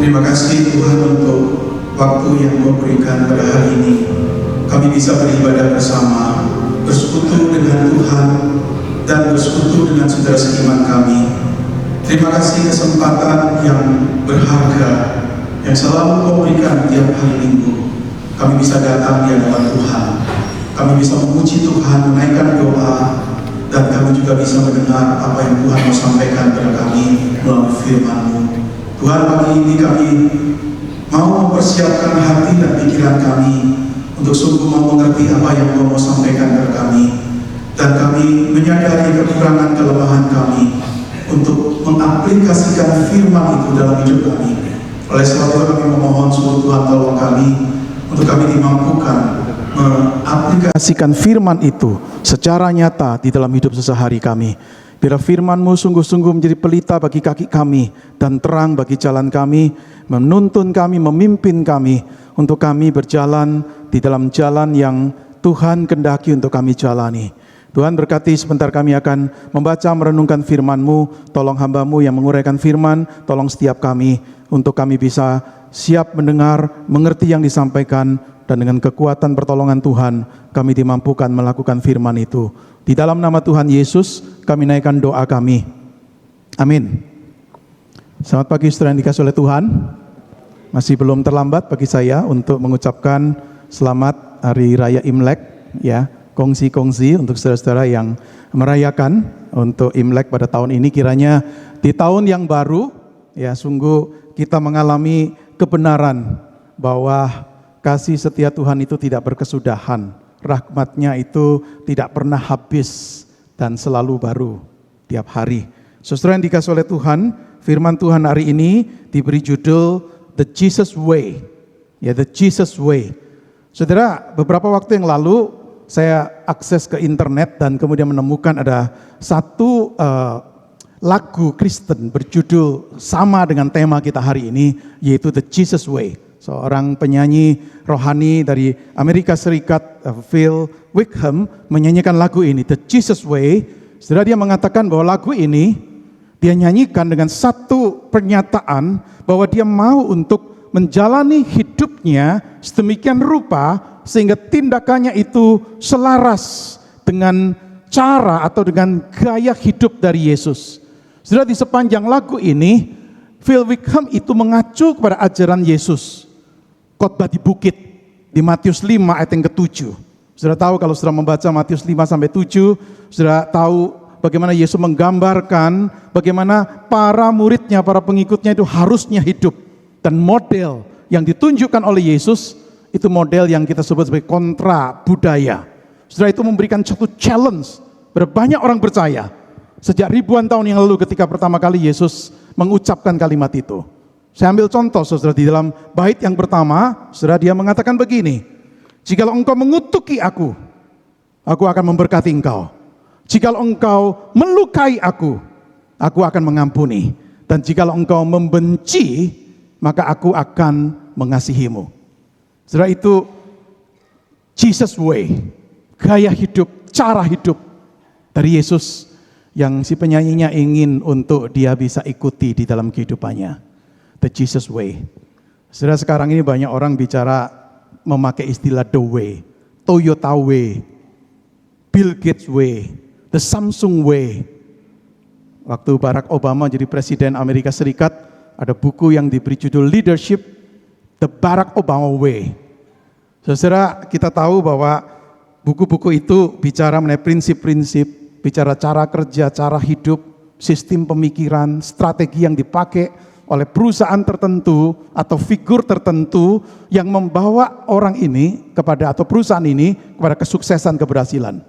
Terima kasih Tuhan untuk waktu yang Kau berikan pada hari ini. Kami bisa beribadah bersama, bersekutu dengan Tuhan, dan bersekutu dengan saudara seiman kami. Terima kasih kesempatan yang berharga yang selalu Kau berikan tiap hari Minggu. Kami bisa datang di hadapan Tuhan. Kami bisa memuji Tuhan, menaikkan doa, dan kami juga bisa mendengar apa yang Tuhan mau sampaikan kepada kami melalui firman-Mu. Tuhan, pagi ini kami mau mempersiapkan hati dan pikiran kami untuk sungguh mau mengerti apa yang Kau mau sampaikan kepada kami, dan kami menyadari kekurangan kelemahan kami untuk mengaplikasikan firman itu dalam hidup kami. Oleh sebab itu kami memohon sungguh Tuhan tolong kami untuk kami dimampukan mengaplikasikan firman itu secara nyata di dalam hidup sehari-hari kami. Biar firman-Mu sungguh-sungguh menjadi pelita bagi kaki kami dan terang bagi jalan kami, menuntun kami, memimpin kami untuk kami berjalan di dalam jalan yang Tuhan kehendaki untuk kami jalani. Tuhan berkati sebentar kami akan membaca merenungkan firman-Mu. Tolong hamba-Mu yang menguraikan firman, tolong setiap kami untuk kami bisa siap mendengar, mengerti yang disampaikan, dan dengan kekuatan pertolongan Tuhan kami dimampukan melakukan firman itu. Di dalam nama Tuhan Yesus kami naikkan doa kami. Amin. Selamat pagi saudara yang dikasihi oleh Tuhan. Masih belum terlambat bagi saya untuk mengucapkan selamat Hari Raya Imlek, ya. Kongsi-kongsi untuk saudara-saudara yang merayakan untuk Imlek pada tahun ini. Kiranya di tahun yang baru, ya, sungguh kita mengalami kebenaran bahwa kasih setia Tuhan itu tidak berkesudahan. Rahmat-Nya itu tidak pernah habis dan selalu baru tiap hari. Saudara yang dikasihi oleh Tuhan, firman Tuhan hari ini diberi judul The Jesus Way. Ya, The Jesus Way. Saudara, beberapa waktu yang lalu saya akses ke internet dan kemudian menemukan ada satu lagu Kristen berjudul sama dengan tema kita hari ini, yaitu The Jesus Way. Seorang penyanyi rohani dari Amerika Serikat, Phil Wickham, menyanyikan lagu ini, The Jesus Way. Setelah dia mengatakan bahwa lagu ini dia nyanyikan dengan satu pernyataan bahwa dia mau untuk menjalani hidupnya sedemikian rupa sehingga tindakannya itu selaras dengan cara atau dengan gaya hidup dari Yesus. Setelah di sepanjang lagu ini, Phil Wickham itu mengacu kepada ajaran Yesus. Khotbah di bukit di Matius 5 ayat yang ke-7. Saudara tahu kalau saudara membaca Matius 5 sampai 7, saudara tahu bagaimana Yesus menggambarkan bagaimana para muridnya, para pengikutnya itu harusnya hidup, dan model yang ditunjukkan oleh Yesus itu model yang kita sebut sebagai kontra budaya. Saudara, itu memberikan satu challenge pada banyak orang percaya sejak ribuan tahun yang lalu ketika pertama kali Yesus mengucapkan kalimat itu. Saya ambil contoh saudara di dalam bait yang pertama, saudara, dia mengatakan begini, jikalau engkau mengutuki aku akan memberkati engkau. Jikalau engkau melukai aku akan mengampuni. Dan jikalau engkau membenci, maka aku akan mengasihimu. Saudara, itu Jesus Way, gaya hidup, cara hidup dari Yesus yang si penyanyinya ingin untuk dia bisa ikuti di dalam kehidupannya. The Jesus Way. Saudara, sekarang ini banyak orang bicara memakai istilah the way, Toyota way, Bill Gates way, the Samsung way. Waktu Barack Obama jadi presiden Amerika Serikat, ada buku yang diberi judul Leadership, The Barack Obama Way. Saudara, kita tahu bahwa buku-buku itu bicara mengenai prinsip-prinsip, bicara cara kerja, cara hidup, sistem pemikiran, strategi yang dipakai oleh perusahaan tertentu atau figur tertentu yang membawa orang ini kepada, atau perusahaan ini kepada kesuksesan, keberhasilan.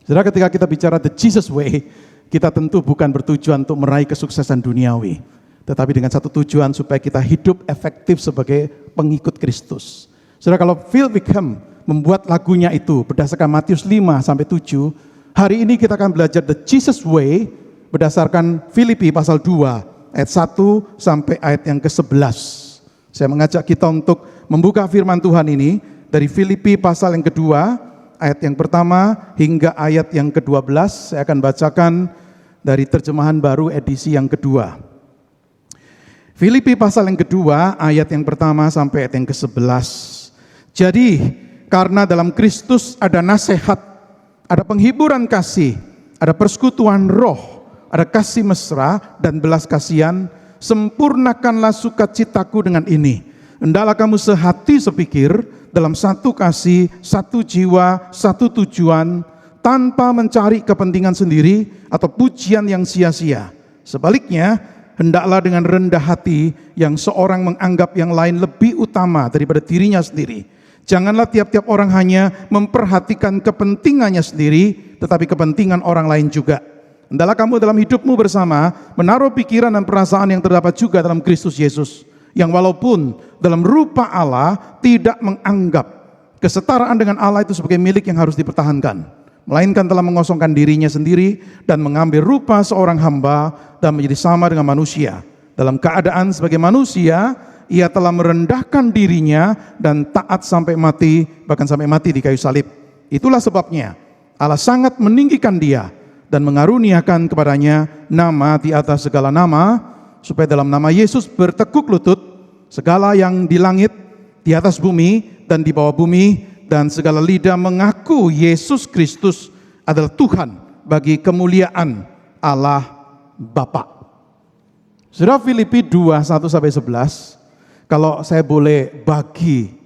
Saudara, ketika kita bicara the Jesus way, kita tentu bukan bertujuan untuk meraih kesuksesan duniawi, tetapi dengan satu tujuan supaya kita hidup efektif sebagai pengikut Kristus. Saudara, kalau Phil Wickham membuat lagunya itu berdasarkan Matius 5 sampai 7, hari ini kita akan belajar the Jesus way berdasarkan Filipi pasal 2 ayat 1 sampai ayat yang ke-11. Saya mengajak kita untuk membuka firman Tuhan ini dari Filipi pasal yang kedua, ayat yang pertama hingga ayat yang ke-12. Saya akan bacakan dari terjemahan baru edisi yang kedua. Filipi pasal yang kedua, ayat yang pertama sampai ayat yang ke-11. Jadi, karena dalam Kristus ada nasihat, ada penghiburan kasih, ada persekutuan roh, ada kasih mesra dan belas kasihan, sempurnakanlah sukacitaku dengan ini. Hendaklah kamu sehati sepikir, dalam satu kasih, satu jiwa, satu tujuan, tanpa mencari kepentingan sendiri atau pujian yang sia-sia. Sebaliknya, hendaklah dengan rendah hati yang seorang menganggap yang lain lebih utama daripada dirinya sendiri. Janganlah tiap-tiap orang hanya memperhatikan kepentingannya sendiri, tetapi kepentingan orang lain juga. Hendaklah kamu dalam hidupmu bersama menaruh pikiran dan perasaan yang terdapat juga dalam Kristus Yesus, yang walaupun dalam rupa Allah tidak menganggap kesetaraan dengan Allah itu sebagai milik yang harus dipertahankan, melainkan telah mengosongkan dirinya sendiri dan mengambil rupa seorang hamba dan menjadi sama dengan manusia. Dalam keadaan sebagai manusia, ia telah merendahkan dirinya dan taat sampai mati, bahkan sampai mati di kayu salib. Itulah sebabnya Allah sangat meninggikan dia dan mengaruniakan kepadanya nama di atas segala nama, supaya dalam nama Yesus bertekuk lutut segala yang di langit, di atas bumi, dan di bawah bumi, dan segala lidah mengaku Yesus Kristus adalah Tuhan bagi kemuliaan Allah Bapa. Saudara, Filipi 2, 1-11, kalau saya boleh bagi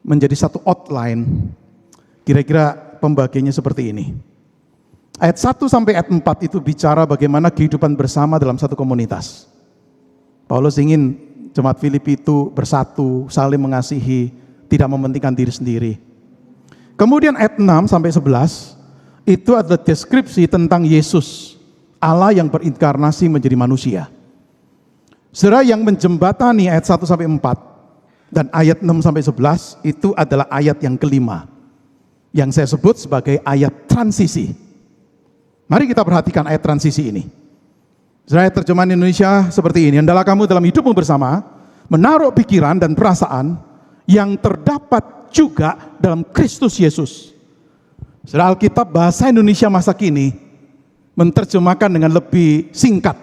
menjadi satu outline, kira-kira pembagiannya seperti ini. Ayat 1 sampai ayat 4 itu bicara bagaimana kehidupan bersama dalam satu komunitas. Paulus ingin jemaat Filipi itu bersatu, saling mengasihi, tidak mementingkan diri sendiri. Kemudian ayat 6 sampai 11 itu adalah deskripsi tentang Yesus, Allah yang berinkarnasi menjadi manusia. Saudara, yang menjembatani ayat 1 sampai 4 dan ayat 6 sampai 11 itu adalah ayat yang kelima, yang saya sebut sebagai ayat transisi. Mari kita perhatikan ayat transisi ini. Saudara, terjemahan Indonesia seperti ini. Hendaklah kamu dalam hidupmu bersama menaruh pikiran dan perasaan yang terdapat juga dalam Kristus Yesus. Saudara, Alkitab bahasa Indonesia masa kini menerjemahkan dengan lebih singkat.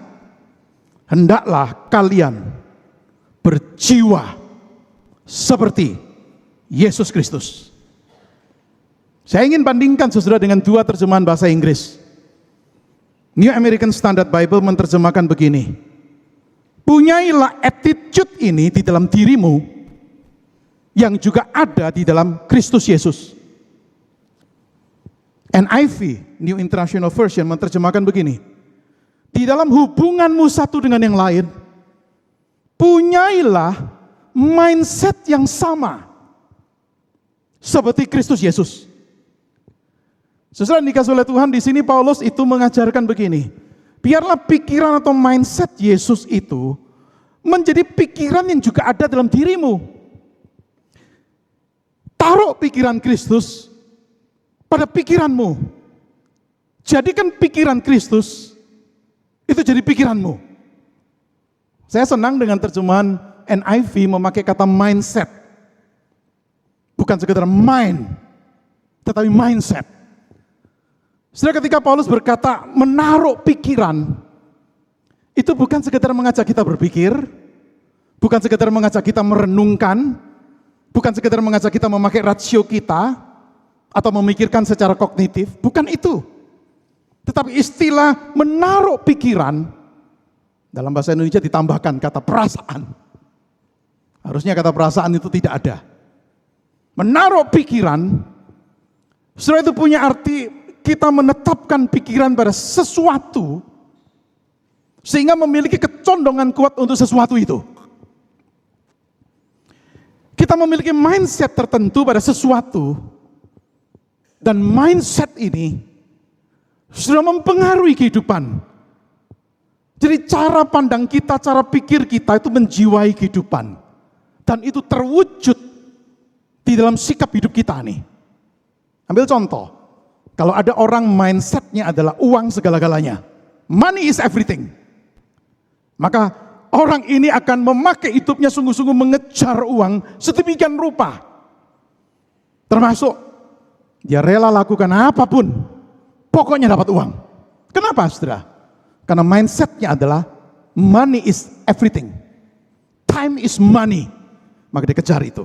Hendaklah kalian berjiwa seperti Yesus Kristus. Saya ingin bandingkan saudara dengan dua terjemahan bahasa Inggris. New American Standard Bible menerjemahkan begini: punyailah attitude ini di dalam dirimu yang juga ada di dalam Kristus Yesus. NIV, New International Version, menerjemahkan begini: di dalam hubunganmu satu dengan yang lain, punyailah mindset yang sama seperti Kristus Yesus. Saudara, dikasih oleh Tuhan, di sini Paulus itu mengajarkan begini: biarlah pikiran atau mindset Yesus itu menjadi pikiran yang juga ada dalam dirimu. Taruh pikiran Kristus pada pikiranmu. Jadikan pikiran Kristus itu jadi pikiranmu. Saya senang dengan terjemahan NIV memakai kata mindset. Bukan sekedar mind, tetapi mindset. Setelah ketika Paulus berkata menaruh pikiran, itu bukan sekedar mengajak kita berpikir, bukan sekedar mengajak kita merenungkan, bukan sekedar mengajak kita memakai rasio kita, atau memikirkan secara kognitif, bukan itu. Tetapi istilah menaruh pikiran, dalam bahasa Indonesia ditambahkan kata perasaan. Harusnya kata perasaan itu tidak ada. Menaruh pikiran, setelah itu punya arti kita menetapkan pikiran pada sesuatu sehingga memiliki kecondongan kuat untuk sesuatu itu. Kita memiliki mindset tertentu pada sesuatu, dan mindset ini sudah mempengaruhi kehidupan. Jadi cara pandang kita, cara pikir kita itu menjiwai kehidupan, dan itu terwujud di dalam sikap hidup kita nih. Ambil contoh. Kalau ada orang mindsetnya adalah uang segala-galanya, money is everything, maka orang ini akan memakai hidupnya sungguh-sungguh mengejar uang sedemikian rupa. Termasuk dia rela lakukan apapun, pokoknya dapat uang. Kenapa, saudara? Karena mindsetnya adalah money is everything. Time is money. Maka dia kejar itu.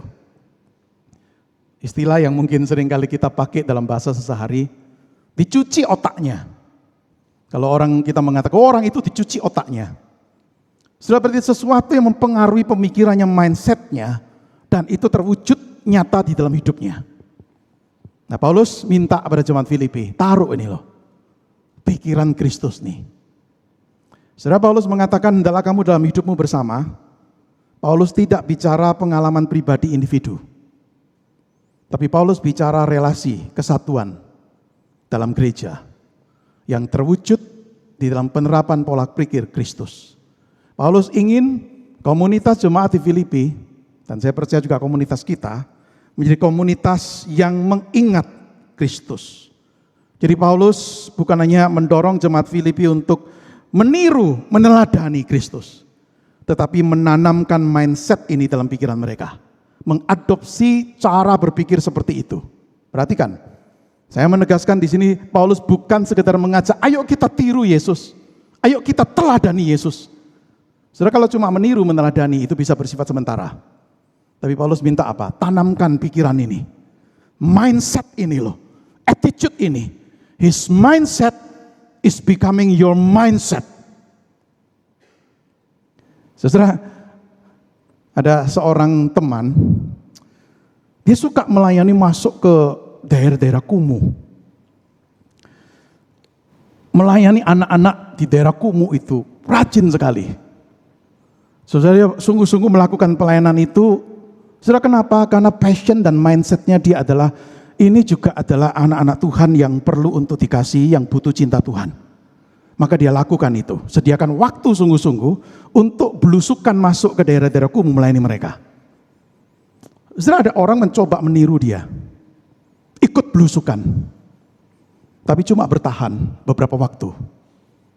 Istilah yang mungkin sering kali kita pakai dalam bahasa sehari, dicuci otaknya. Kalau orang kita mengatakan, orang itu dicuci otaknya. Sudah berarti sesuatu yang mempengaruhi pemikirannya, mindsetnya, dan itu terwujud nyata di dalam hidupnya. Nah, Paulus minta pada jemaat Filipi, taruh ini loh, pikiran Kristus nih. Saudara, Paulus mengatakan, hendaklah kamu dalam hidupmu bersama. Paulus tidak bicara pengalaman pribadi individu. Tapi Paulus bicara relasi, kesatuan dalam gereja yang terwujud di dalam penerapan pola pikir Kristus. Paulus ingin komunitas jemaat di Filipi, dan saya percaya juga komunitas kita, menjadi komunitas yang mengingat Kristus. Jadi Paulus bukan hanya mendorong jemaat Filipi untuk meniru, meneladani Kristus, tetapi menanamkan mindset ini dalam pikiran mereka. Mengadopsi cara berpikir seperti itu. Perhatikan, saya menegaskan di sini Paulus bukan sekedar mengajak, ayo kita tiru Yesus, ayo kita teladani Yesus. Saudara, kalau cuma meniru, meneladani itu bisa bersifat sementara. Tapi Paulus minta apa? Tanamkan pikiran ini, mindset ini loh, attitude ini. His mindset is becoming your mindset. Saudara, ada seorang teman, dia suka melayani masuk ke daerah-daerah kumuh. Melayani anak-anak di daerah kumuh itu rajin sekali. Saudara, dia sungguh-sungguh melakukan pelayanan itu. Saudara, kenapa? Karena passion dan mindsetnya dia adalah, ini juga adalah anak-anak Tuhan yang perlu untuk dikasihi, yang butuh cinta Tuhan. Maka dia lakukan itu, sediakan waktu sungguh-sungguh untuk belusukan masuk ke daerah-daerah kumuh melayani mereka. Saudara, ada orang mencoba meniru dia, ikut belusukan, tapi cuma bertahan beberapa waktu,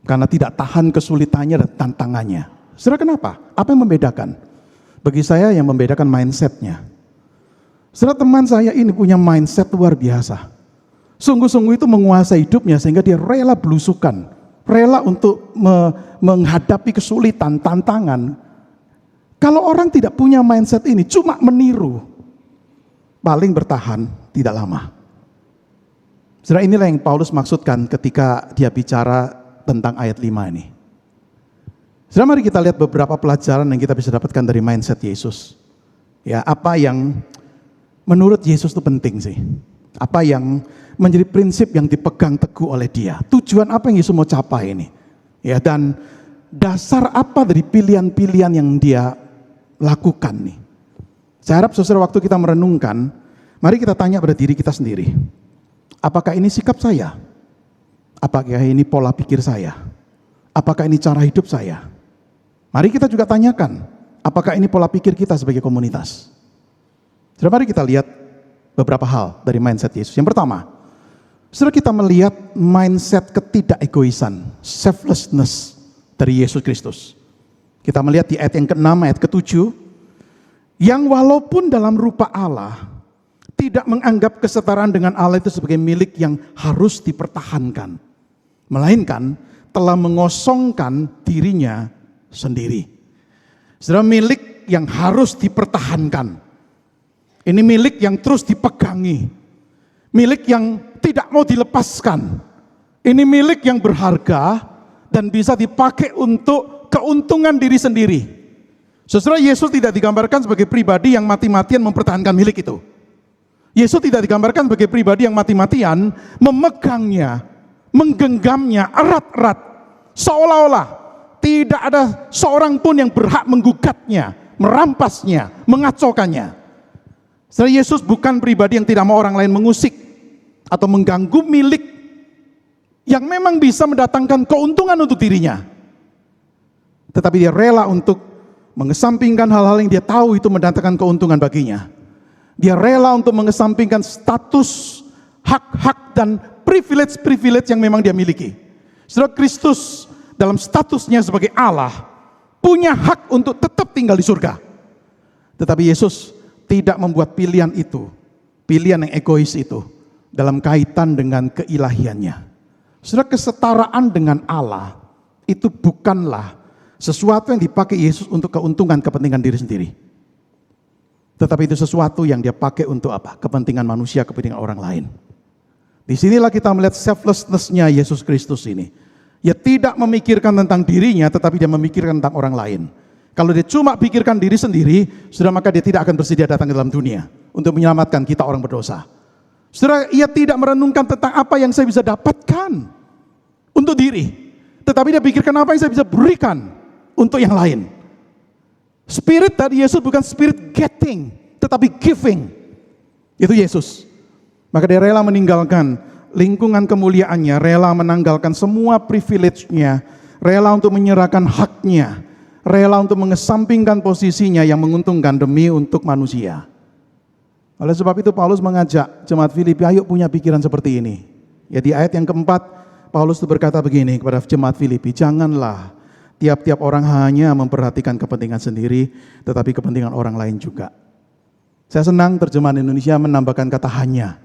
karena tidak tahan kesulitannya dan tantangannya. Saudara, kenapa? Apa yang membedakan? Bagi saya yang membedakan mindsetnya. Saudara, teman saya ini punya mindset luar biasa. Sungguh-sungguh itu menguasai hidupnya sehingga dia rela belusukan, rela untuk menghadapi kesulitan, tantangan. Kalau orang tidak punya mindset ini, cuma meniru, paling bertahan tidak lama. Saudara, inilah yang Paulus maksudkan ketika dia bicara tentang ayat 5 ini. Saudara, mari kita lihat beberapa pelajaran yang kita bisa dapatkan dari mindset Yesus. Ya, apa yang menurut Yesus itu penting sih? Apa yang menjadi prinsip yang dipegang teguh oleh dia? Tujuan apa yang Yesus mau capai ini? Ya, dan dasar apa dari pilihan-pilihan yang dia lakukan nih? Saya harap saudara, waktu kita merenungkan, mari kita tanya pada diri kita sendiri. Apakah ini sikap saya? Apakah ini pola pikir saya? Apakah ini cara hidup saya? Mari kita juga tanyakan, apakah ini pola pikir kita sebagai komunitas? Saudara, mari kita lihat beberapa hal dari mindset Yesus. Yang pertama, saudara, kita melihat mindset ketidakegoisan, selflessness dari Yesus Kristus. Kita melihat di ayat yang ke-6, ayat ke-7, yang walaupun dalam rupa Allah, tidak menganggap kesetaraan dengan Allah itu sebagai milik yang harus dipertahankan, melainkan telah mengosongkan dirinya sendiri. Saudara, milik yang harus dipertahankan. Ini milik yang terus dipegangi. Milik yang tidak mau dilepaskan. Ini milik yang berharga dan bisa dipakai untuk keuntungan diri sendiri. Saudara, Yesus tidak digambarkan sebagai pribadi yang mati-matian mempertahankan milik itu. Yesus tidak digambarkan sebagai pribadi yang mati-matian memegangnya, menggenggamnya erat-erat, seolah-olah tidak ada seorang pun yang berhak menggugatnya, merampasnya, mengacaukannya. Saudara, Yesus bukan pribadi yang tidak mau orang lain mengusik atau mengganggu milik yang memang bisa mendatangkan keuntungan untuk dirinya. Tetapi dia rela untuk mengesampingkan hal-hal yang dia tahu itu mendatangkan keuntungan baginya. Dia rela untuk mengesampingkan status, hak-hak dan privilege-privilege yang memang dia miliki. Saudara, Kristus dalam statusnya sebagai Allah punya hak untuk tetap tinggal di surga. Tetapi Yesus tidak membuat pilihan itu, pilihan yang egois itu dalam kaitan dengan keilahiannya. Saudara, kesetaraan dengan Allah itu bukanlah Sesuatu yang dipakai Yesus untuk keuntungan kepentingan diri sendiri. Tetapi itu sesuatu yang dia pakai untuk apa? Kepentingan manusia, kepentingan orang lain. Disinilah kita melihat selflessness-nya Yesus Kristus ini. Dia tidak memikirkan tentang dirinya, tetapi dia memikirkan tentang orang lain. Kalau dia cuma pikirkan diri sendiri, sudah maka dia tidak akan bersedia datang ke dalam dunia untuk menyelamatkan kita orang berdosa. Saudara, ia tidak merenungkan tentang apa yang saya bisa dapatkan untuk diri. Tetapi dia pikirkan apa yang saya bisa berikan untuk yang lain. Spirit dari Yesus bukan spirit getting, tetapi giving. Itu Yesus. Maka dia rela meninggalkan lingkungan kemuliaannya, rela menanggalkan semua privilege-nya, rela untuk menyerahkan haknya, rela untuk mengesampingkan posisinya yang menguntungkan demi untuk manusia. Oleh sebab itu Paulus mengajak jemaat Filipi, ayo punya pikiran seperti ini. Ya, di ayat yang keempat, Paulus itu berkata begini kepada jemaat Filipi, janganlah tiap-tiap orang hanya memperhatikan kepentingan sendiri, tetapi kepentingan orang lain juga. Saya senang terjemahan Indonesia menambahkan kata hanya.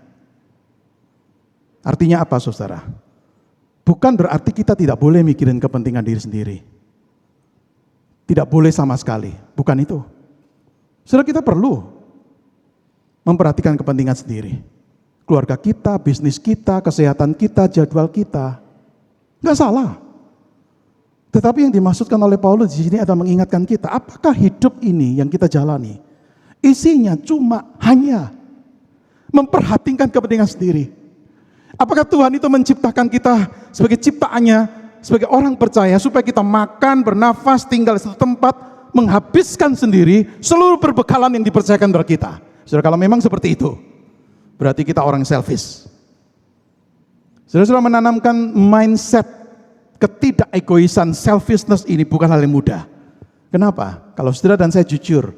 Artinya apa, saudara? Bukan berarti kita tidak boleh mikirin kepentingan diri sendiri. Tidak boleh sama sekali, bukan itu. Saudara, kita perlu memperhatikan kepentingan sendiri. Keluarga kita, bisnis kita, kesehatan kita, jadwal kita. Enggak salah. Tetapi yang dimaksudkan oleh Paulus di sini adalah mengingatkan kita, apakah hidup ini yang kita jalani isinya cuma hanya memperhatikan kepentingan sendiri? Apakah Tuhan itu menciptakan kita sebagai ciptaannya, sebagai orang percaya supaya kita makan, bernafas, tinggal di satu tempat, menghabiskan sendiri seluruh perbekalan yang dipercayakan kepada kita? Saudara, kalau memang seperti itu, berarti kita orang selfish. Saudara menanamkan mindset ketidakegoisan, selfishness ini bukan hal yang mudah. Kenapa? Kalau saudara dan saya jujur,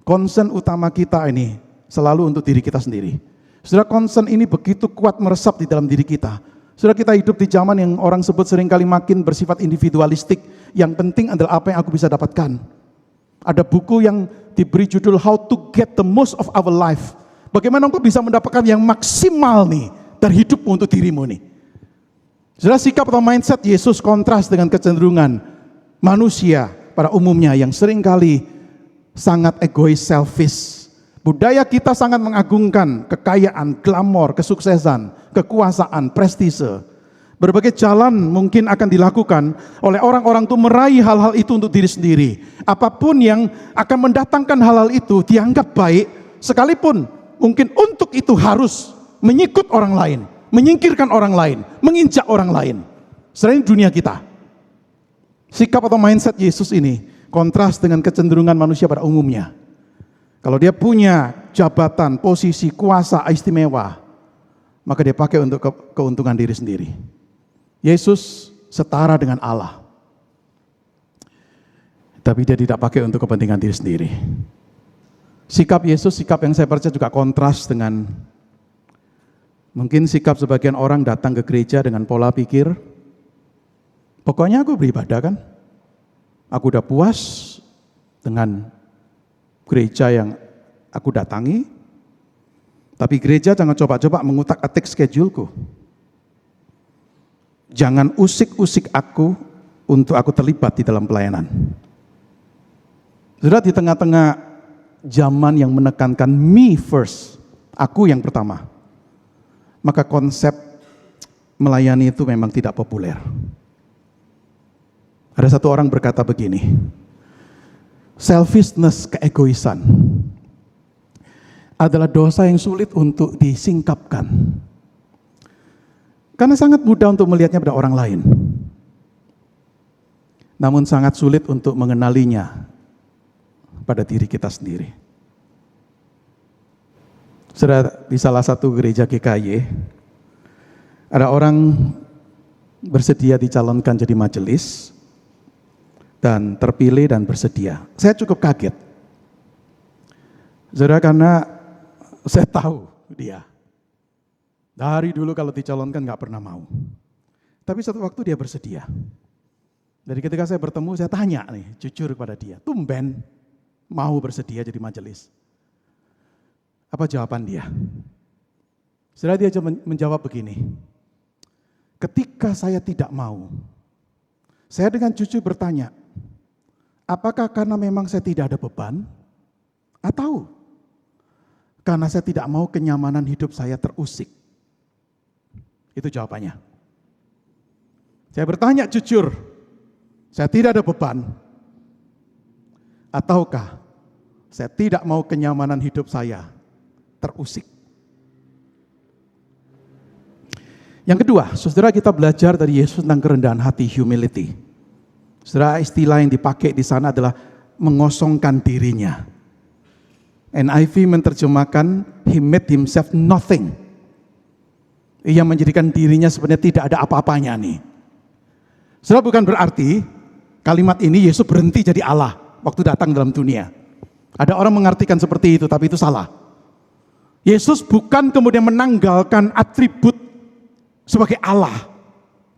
concern utama kita ini selalu untuk diri kita sendiri. Saudara, concern ini begitu kuat meresap di dalam diri kita. Saudara, kita hidup di zaman yang orang sebut seringkali makin bersifat individualistik. Yang penting adalah apa yang aku bisa dapatkan. Ada buku yang diberi judul How to Get the Most of Our Life. Bagaimana engkau bisa mendapatkan yang maksimal nih dari hidupmu untuk dirimu nih. Saudara, sikap atau mindset Yesus kontras dengan kecenderungan manusia pada umumnya yang seringkali sangat egois, selfish. Budaya kita sangat mengagungkan kekayaan, glamor, kesuksesan, kekuasaan, prestise. Berbagai jalan mungkin akan dilakukan oleh orang-orang untuk meraih hal-hal itu untuk diri sendiri. Apapun yang akan mendatangkan hal-hal itu dianggap baik, sekalipun mungkin untuk itu harus menyikut orang lain, menyingkirkan orang lain, menginjak orang lain. Selain dunia kita. Sikap atau mindset Yesus ini kontras dengan kecenderungan manusia pada umumnya. Kalau dia punya jabatan, posisi, kuasa istimewa, maka dia pakai untuk keuntungan diri sendiri. Yesus setara dengan Allah. Tapi dia tidak pakai untuk kepentingan diri sendiri. Sikap Yesus, sikap yang saya percaya juga kontras dengan mungkin sikap sebagian orang datang ke gereja dengan pola pikir, pokoknya aku beribadah kan, aku udah puas dengan gereja yang aku datangi, tapi gereja jangan coba-coba mengutak-atik scheduleku. Jangan usik-usik aku untuk aku terlibat di dalam pelayanan. Sudah di tengah-tengah zaman yang menekankan me first, aku yang pertama, maka konsep melayani itu memang tidak populer. Ada satu orang berkata begini, selfishness, keegoisan adalah dosa yang sulit untuk disingkapkan. Karena sangat mudah untuk melihatnya pada orang lain. Namun sangat sulit untuk mengenalinya pada diri kita sendiri. Saudara, di salah satu gereja GKY, ada orang bersedia dicalonkan jadi majelis, dan terpilih dan bersedia. Saya cukup kaget. Saudara, karena saya tahu dia. Dari dulu kalau dicalonkan gak pernah mau. Tapi satu waktu dia bersedia. Dari ketika saya bertemu, saya tanya nih, jujur kepada dia, tumben mau bersedia jadi majelis. Apa jawaban dia? Saudara, dia menjawab begini, ketika saya tidak mau, saya dengan jujur bertanya, Apakah karena memang saya tidak ada beban? Atau karena saya tidak mau kenyamanan hidup saya terusik? Itu jawabannya. Saya bertanya jujur, saya tidak ada beban. Ataukah saya tidak mau kenyamanan hidup saya terusik? Yang kedua, saudara, kita belajar dari Yesus tentang kerendahan hati, humility. Saudara, istilah yang dipakai di sana adalah mengosongkan dirinya. NIV menerjemahkan, He made himself nothing. Ia menjadikan dirinya sebenarnya tidak ada apa-apanya nih. Saudara, bukan berarti kalimat ini Yesus berhenti jadi Allah waktu datang dalam dunia. Ada orang mengartikan seperti itu, tapi itu salah. Yesus bukan kemudian menanggalkan atribut sebagai Allah.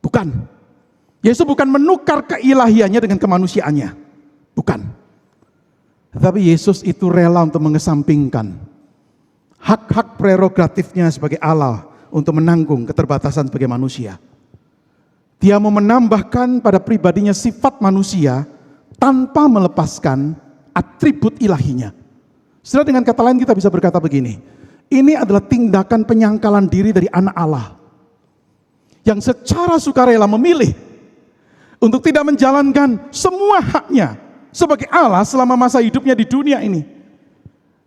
Bukan. Yesus bukan menukar keilahiannya dengan kemanusiaannya. Bukan. Tetapi Yesus itu rela untuk mengesampingkan hak-hak prerogatifnya sebagai Allah untuk menanggung keterbatasan sebagai manusia. Dia mau menambahkan pada pribadinya sifat manusia tanpa melepaskan atribut ilahinya. Setelah dengan kata lain kita bisa berkata begini, ini adalah tindakan penyangkalan diri dari anak Allah yang secara sukarela memilih untuk tidak menjalankan semua haknya sebagai Allah selama masa hidupnya di dunia ini.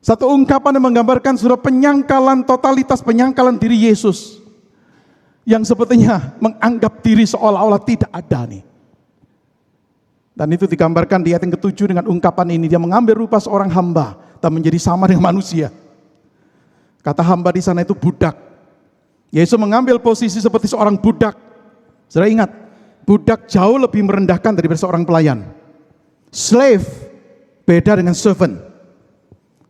Satu ungkapan yang menggambarkan sudah penyangkalan totalitas, penyangkalan diri Yesus yang sepertinya menganggap diri seolah-olah tidak ada nih. Dan itu digambarkan di ayat yang ke-7 dengan ungkapan ini, dia mengambil rupa seorang hamba dan menjadi sama dengan manusia. Kata hamba di sana itu budak. Yesus mengambil posisi seperti seorang budak. Saudara ingat, budak jauh lebih merendahkan daripada seorang pelayan. Slave beda dengan servant.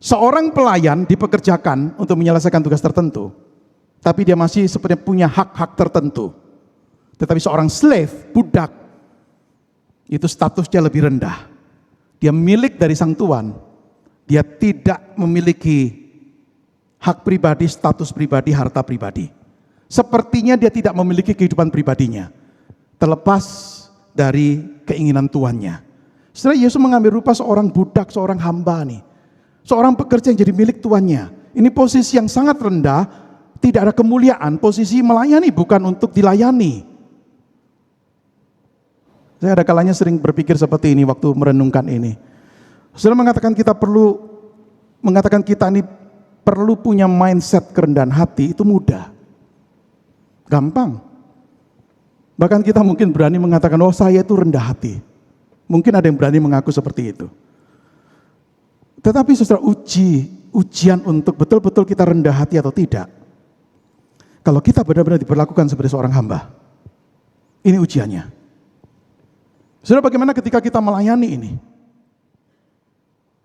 Seorang pelayan dipekerjakan untuk menyelesaikan tugas tertentu, tapi dia masih sepertinya punya hak-hak tertentu. Tetapi seorang slave, budak, itu statusnya lebih rendah. Dia milik dari sang tuan. Dia tidak memiliki hak pribadi, status pribadi, harta pribadi. Sepertinya dia tidak memiliki kehidupan pribadinya, terlepas dari keinginan tuannya. Setelah Yesus mengambil rupa seorang budak, seorang hamba nih. Seorang pekerja yang jadi milik tuannya. Ini posisi yang sangat rendah, tidak ada kemuliaan, posisi melayani bukan untuk dilayani. Saya ada kalanya sering berpikir seperti ini waktu merenungkan ini. Saudara mengatakan kita ini perlu punya mindset kerendahan hati, itu mudah. Gampang. Bahkan kita mungkin berani mengatakan, oh saya itu rendah hati. Mungkin ada yang berani mengaku seperti itu. Tetapi saudara, ujian untuk betul-betul kita rendah hati atau tidak. Kalau kita benar-benar diperlakukan seperti seorang hamba. Ini ujiannya. Saudara, bagaimana ketika kita melayani ini?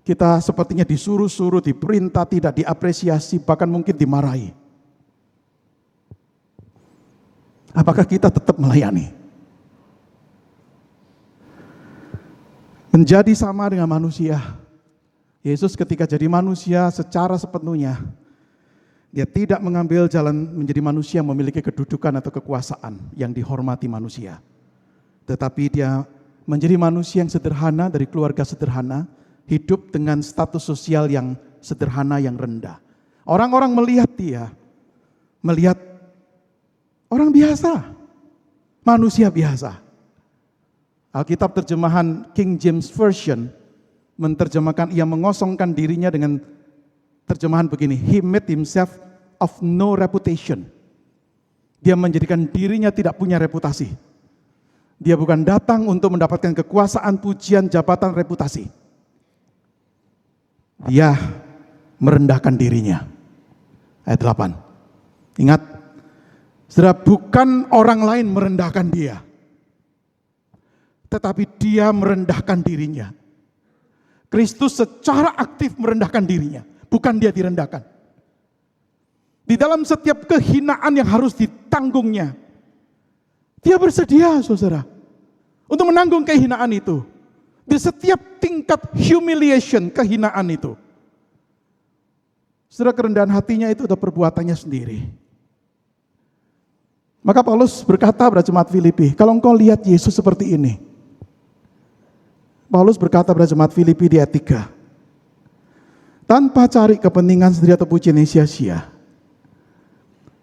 Kita sepertinya disuruh-suruh, diperintah, tidak diapresiasi, bahkan mungkin dimarahi. Apakah kita tetap melayani? Menjadi sama dengan manusia. Yesus ketika jadi manusia secara sepenuhnya, dia tidak mengambil jalan menjadi manusia yang memiliki kedudukan atau kekuasaan yang dihormati manusia. Tetapi dia menjadi manusia yang sederhana dari keluarga sederhana, hidup dengan status sosial yang sederhana, yang rendah. Orang-orang melihat dia, melihat orang biasa, manusia biasa. Alkitab terjemahan King James Version menerjemahkan ia mengosongkan dirinya dengan terjemahan begini, He made himself of no reputation. Dia menjadikan dirinya tidak punya reputasi. Dia bukan datang untuk mendapatkan kekuasaan, pujian, jabatan, reputasi. Dia merendahkan dirinya. Ayat 8. Ingat, saudara, bukan orang lain merendahkan dia, tetapi dia merendahkan dirinya. Kristus secara aktif merendahkan dirinya, bukan dia direndahkan. Di dalam setiap kehinaan yang harus ditanggungnya, dia bersedia, saudara, untuk menanggung kehinaan itu. Di setiap tingkat humiliation, kehinaan itu. Saudara, kerendahan hatinya itu adalah perbuatannya sendiri. Maka Paulus berkata pada jemaat Filipi, kalau engkau lihat Yesus seperti ini, Paulus berkata pada jemaat Filipi di ayat 3, tanpa cari kepentingan sendiri atau pujian yang sia-sia.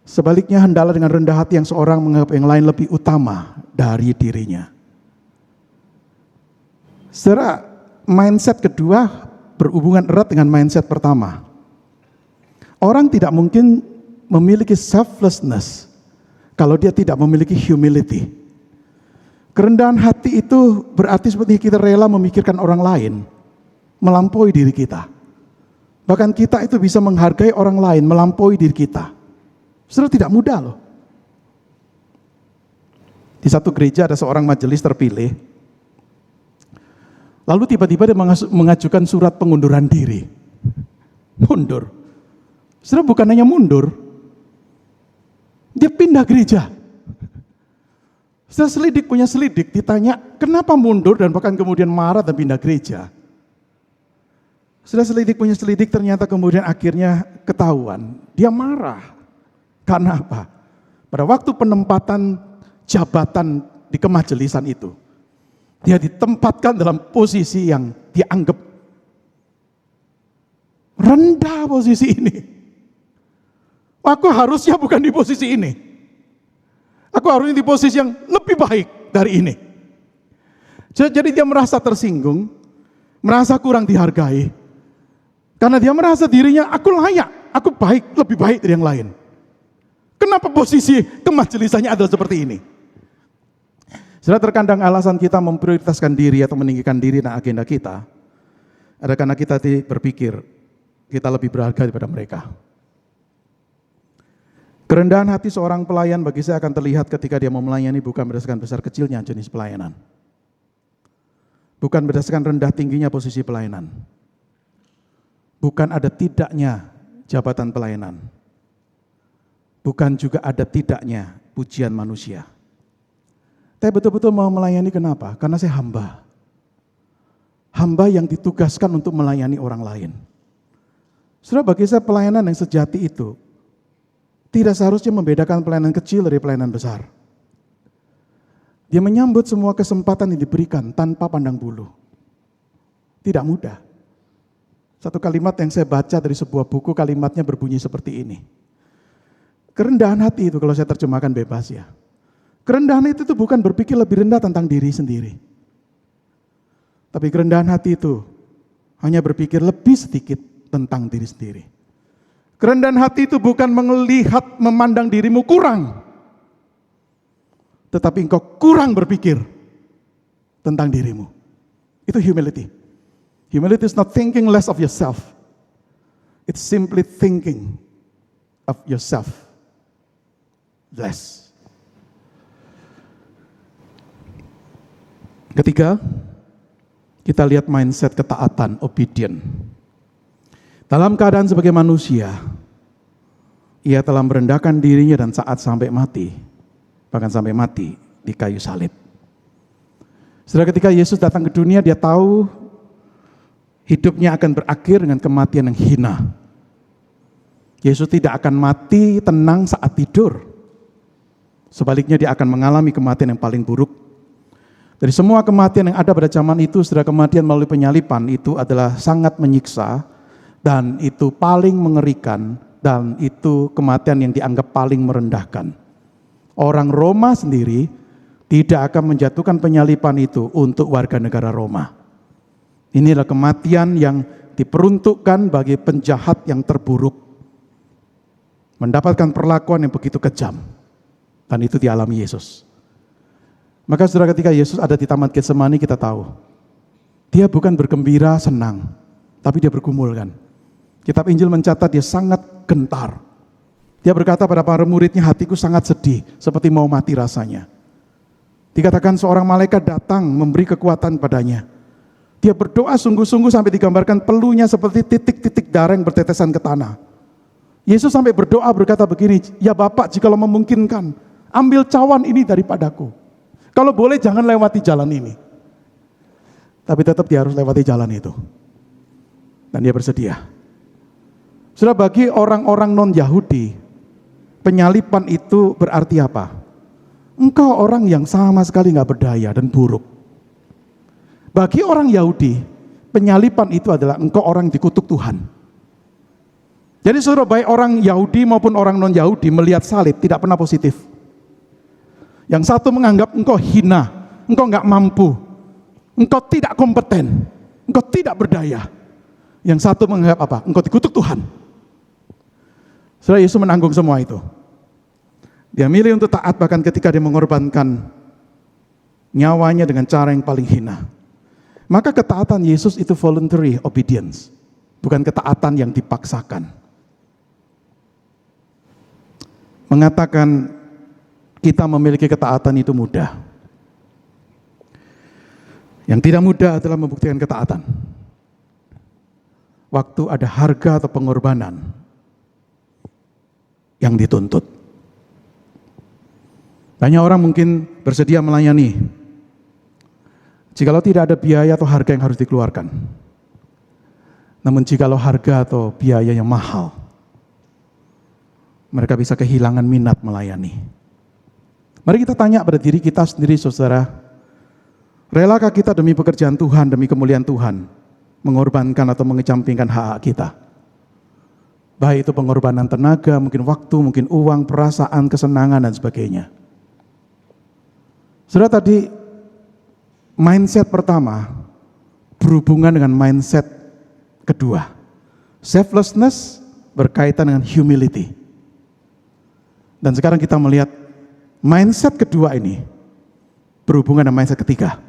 Sebaliknya hendaklah dengan rendah hati yang seorang menganggap yang lain lebih utama dari dirinya. Saudara, mindset kedua berhubungan erat dengan mindset pertama. Orang tidak mungkin memiliki selflessness kalau dia tidak memiliki humility. Kerendahan hati itu berarti seperti kita rela memikirkan orang lain melampaui diri kita. Bahkan kita itu bisa menghargai orang lain melampaui diri kita. Saudara, tidak mudah loh. Di satu gereja ada seorang majelis terpilih. Lalu tiba-tiba dia mengajukan surat pengunduran diri. Mundur. Saudara, bukan hanya mundur, dia pindah gereja. Saudara, selidik punya selidik, ditanya kenapa mundur dan bahkan kemudian marah dan pindah gereja. Sudah selidik punya selidik, ternyata kemudian akhirnya ketahuan. Dia marah. Karena apa? Pada waktu penempatan jabatan di kemajelisan itu, dia ditempatkan dalam posisi yang dianggap rendah posisi ini. Aku harusnya bukan di posisi ini. Aku harusnya di posisi yang lebih baik dari ini. Jadi dia merasa tersinggung, merasa kurang dihargai. Karena dia merasa dirinya, aku layak, aku baik, lebih baik dari yang lain. Kenapa posisi kemajelisannya adalah seperti ini? Sudah terkadang alasan kita memprioritaskan diri atau meninggikan diri dan agenda kita, ada karena kita berpikir, kita lebih berharga daripada mereka. Kerendahan hati seorang pelayan bagi saya akan terlihat ketika dia mau melayani bukan berdasarkan besar kecilnya jenis pelayanan. Bukan berdasarkan rendah tingginya posisi pelayanan. Bukan ada tidaknya jabatan pelayanan. Bukan juga ada tidaknya pujian manusia. Saya betul-betul mau melayani kenapa? Karena saya hamba. Hamba yang ditugaskan untuk melayani orang lain. Saudara, bagi saya pelayanan yang sejati itu tidak seharusnya membedakan pelayanan kecil dari pelayanan besar. Dia menyambut semua kesempatan yang diberikan tanpa pandang bulu. Tidak mudah. Satu kalimat yang saya baca dari sebuah buku, kalimatnya berbunyi seperti ini. Kerendahan hati itu, kalau saya terjemahkan bebas ya. Kerendahan itu tuh bukan berpikir lebih rendah tentang diri sendiri. Tapi kerendahan hati itu hanya berpikir lebih sedikit tentang diri sendiri. Kerendahan hati itu bukan melihat, memandang dirimu kurang. Tetapi engkau kurang berpikir tentang dirimu. Itu humility. Humility is not thinking less of yourself. It's simply thinking of yourself less. Ketiga, kita lihat mindset ketaatan, obedient. Dalam keadaan sebagai manusia, ia telah merendahkan dirinya dan saat sampai mati, bahkan sampai mati di kayu salib. Setelah ketika Yesus datang ke dunia, dia tahu hidupnya akan berakhir dengan kematian yang hina. Yesus tidak akan mati tenang saat tidur. Sebaliknya dia akan mengalami kematian yang paling buruk. Dari semua kematian yang ada pada zaman itu, saudara, kematian melalui penyalipan itu adalah sangat menyiksa, dan itu paling mengerikan, dan itu kematian yang dianggap paling merendahkan. Orang Roma sendiri tidak akan menjatuhkan penyalipan itu untuk warga negara Roma. Inilah kematian yang diperuntukkan bagi penjahat yang terburuk. Mendapatkan perlakuan yang begitu kejam. Dan itu dialami Yesus. Maka saudara, ketika Yesus ada di Taman Getsemani, kita tahu. Dia bukan bergembira, senang. Tapi dia bergumul kan. Kitab Injil mencatat dia sangat gentar. Dia berkata pada para muridnya, hatiku sangat sedih, seperti mau mati rasanya. Dikatakan seorang malaikat datang memberi kekuatan padanya. Dia berdoa sungguh-sungguh sampai digambarkan peluhnya seperti titik-titik darah yang bertetesan ke tanah. Yesus sampai berdoa berkata begini, ya Bapak, jikalau memungkinkan, ambil cawan ini daripadaku. Kalau boleh jangan lewati jalan ini. Tapi tetap dia harus lewati jalan itu. Dan dia bersedia. Sudah, bagi orang-orang non-Yahudi, penyalipan itu berarti apa? Engkau orang yang sama sekali gak berdaya dan buruk. Bagi orang Yahudi, penyaliban itu adalah engkau orang dikutuk Tuhan. Jadi saudara, baik orang Yahudi maupun orang non-Yahudi melihat salib tidak pernah positif. Yang satu menganggap engkau hina, engkau nggak mampu, engkau tidak kompeten, engkau tidak berdaya. Yang satu menganggap apa? Engkau dikutuk Tuhan. Saudara, Yesus menanggung semua itu. Dia milih untuk taat bahkan ketika dia mengorbankan nyawanya dengan cara yang paling hina. Maka ketaatan Yesus itu voluntary obedience, bukan ketaatan yang dipaksakan. Mengatakan kita memiliki ketaatan itu mudah. Yang tidak mudah adalah membuktikan ketaatan. Waktu ada harga atau pengorbanan yang dituntut. Banyak orang mungkin bersedia melayani jikalau tidak ada biaya atau harga yang harus dikeluarkan. Namun jikalau harga atau biaya yang mahal, mereka bisa kehilangan minat melayani. Mari kita tanya pada diri kita sendiri, saudara, relakah kita demi pekerjaan Tuhan, demi kemuliaan Tuhan, mengorbankan atau mengecampingkan hak-hak kita? Baik itu pengorbanan tenaga, mungkin waktu, mungkin uang, perasaan, kesenangan, dan sebagainya. Saudara, tadi mindset pertama berhubungan dengan mindset kedua. Selflessness berkaitan dengan humility. Dan sekarang kita melihat mindset kedua ini berhubungan dengan mindset ketiga.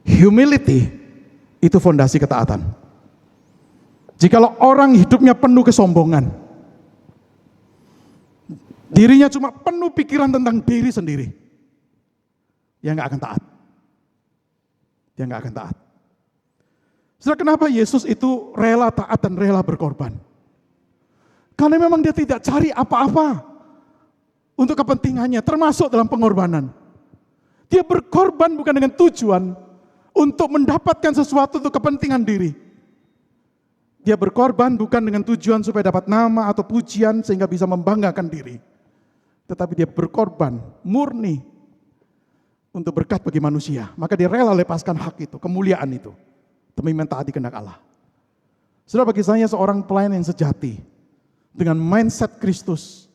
Humility itu fondasi ketaatan. Jikalau orang hidupnya penuh kesombongan, dirinya cuma penuh pikiran tentang diri sendiri, dia nggak akan taat. Dia nggak akan taat. Saudara, kenapa Yesus itu rela taat dan rela berkorban? Karena memang dia tidak cari apa-apa untuk kepentingannya, termasuk dalam pengorbanan. Dia berkorban bukan dengan tujuan untuk mendapatkan sesuatu untuk kepentingan diri. Dia berkorban bukan dengan tujuan supaya dapat nama atau pujian sehingga bisa membanggakan diri. Tetapi dia berkorban murni untuk berkat bagi manusia. Maka dia rela lepaskan hak itu, kemuliaan itu, demi mentaati kehendak Allah. Saudara, bagi saya seorang pelayan yang sejati dengan mindset Kristus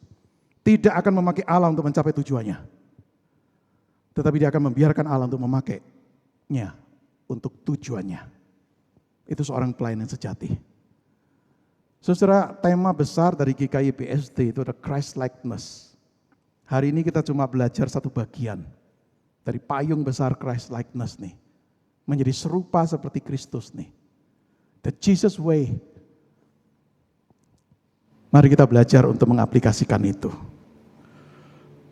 tidak akan memakai Allah untuk mencapai tujuannya. Tetapi dia akan membiarkan Allah untuk memakainya untuk tujuannya. Itu seorang pelayan yang sejati. Saudara, tema besar dari GKI BSD itu ada Christ likeness. Hari ini kita cuma belajar satu bagian dari payung besar Christ likeness nih. Menjadi serupa seperti Kristus nih. The Jesus way. Mari kita belajar untuk mengaplikasikan itu.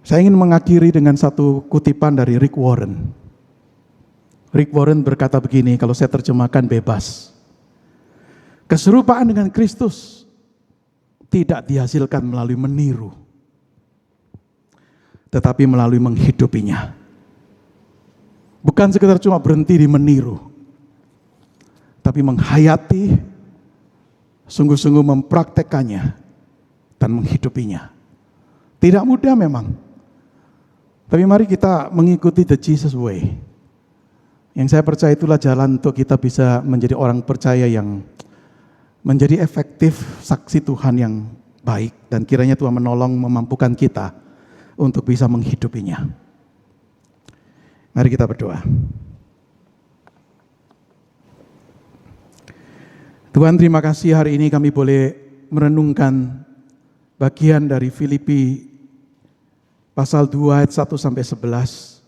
Saya ingin mengakhiri dengan satu kutipan dari Rick Warren. Rick Warren berkata begini, kalau saya terjemahkan bebas. Keserupaan dengan Kristus tidak dihasilkan melalui meniru, tetapi melalui menghidupinya. Bukan sekedar cuma berhenti di meniru, tapi menghayati, sungguh-sungguh mempraktekannya, dan menghidupinya. Tidak mudah memang, tapi mari kita mengikuti the Jesus way. Yang saya percaya itulah jalan untuk kita bisa menjadi orang percaya yang menjadi efektif saksi Tuhan yang baik, dan kiranya Tuhan menolong memampukan kita untuk bisa menghidupinya. Mari kita berdoa. Tuhan, terima kasih hari ini kami boleh merenungkan bagian dari Filipi pasal 2 ayat 1 sampai 11.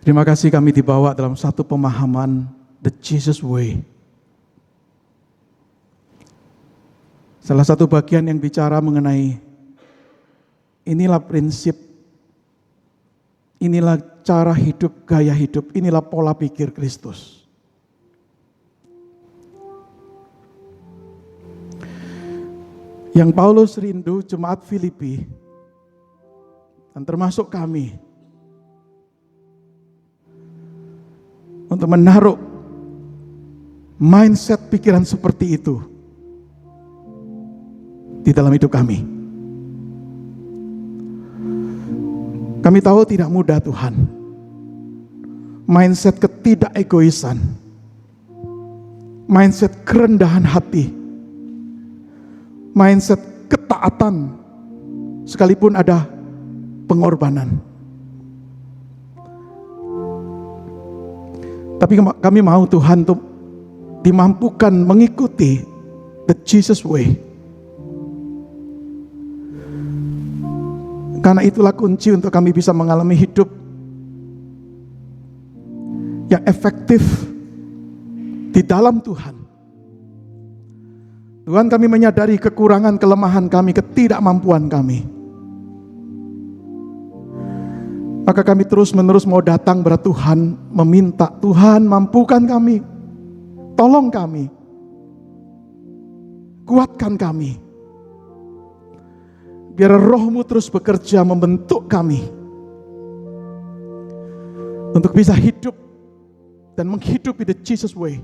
Terima kasih kami dibawa dalam satu pemahaman the Jesus way. Salah satu bagian yang bicara mengenai inilah prinsip, inilah cara hidup, gaya hidup, inilah pola pikir Kristus. Yang Paulus rindu jemaat Filipi dan termasuk kami untuk menaruh mindset pikiran seperti itu di dalam hidup kami. Kami tahu tidak mudah Tuhan. mindset ketidakegoisan, mindset kerendahan hati, mindset ketaatan sekalipun ada pengorbanan. Tapi kami mau Tuhan untuk dimampukan mengikuti the Jesus way. Karena itulah kunci untuk kami bisa mengalami hidup yang efektif di dalam Tuhan. Tuhan, kami menyadari kekurangan, kelemahan kami, ketidakmampuan kami. Maka kami terus-menerus mau datang kepada Tuhan, meminta, Tuhan mampukan kami, tolong kami, kuatkan kami. Biar Roh-Mu terus bekerja membentuk kami untuk bisa hidup dan menghidupi the Jesus way.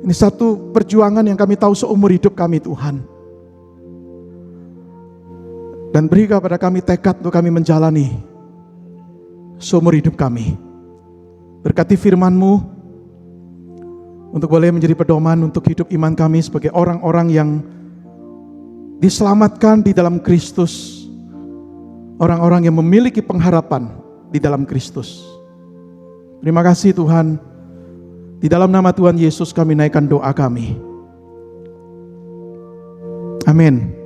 Ini satu perjuangan yang kami tahu seumur hidup kami, Tuhan. Dan beri kepada kami tekad untuk kami menjalani seumur hidup kami. Berkati firman-Mu untuk boleh menjadi pedoman untuk hidup iman kami sebagai orang-orang yang diselamatkan di dalam Kristus. Orang-orang yang memiliki pengharapan di dalam Kristus. Terima kasih Tuhan. Di dalam nama Tuhan Yesus kami naikkan doa kami. Amin.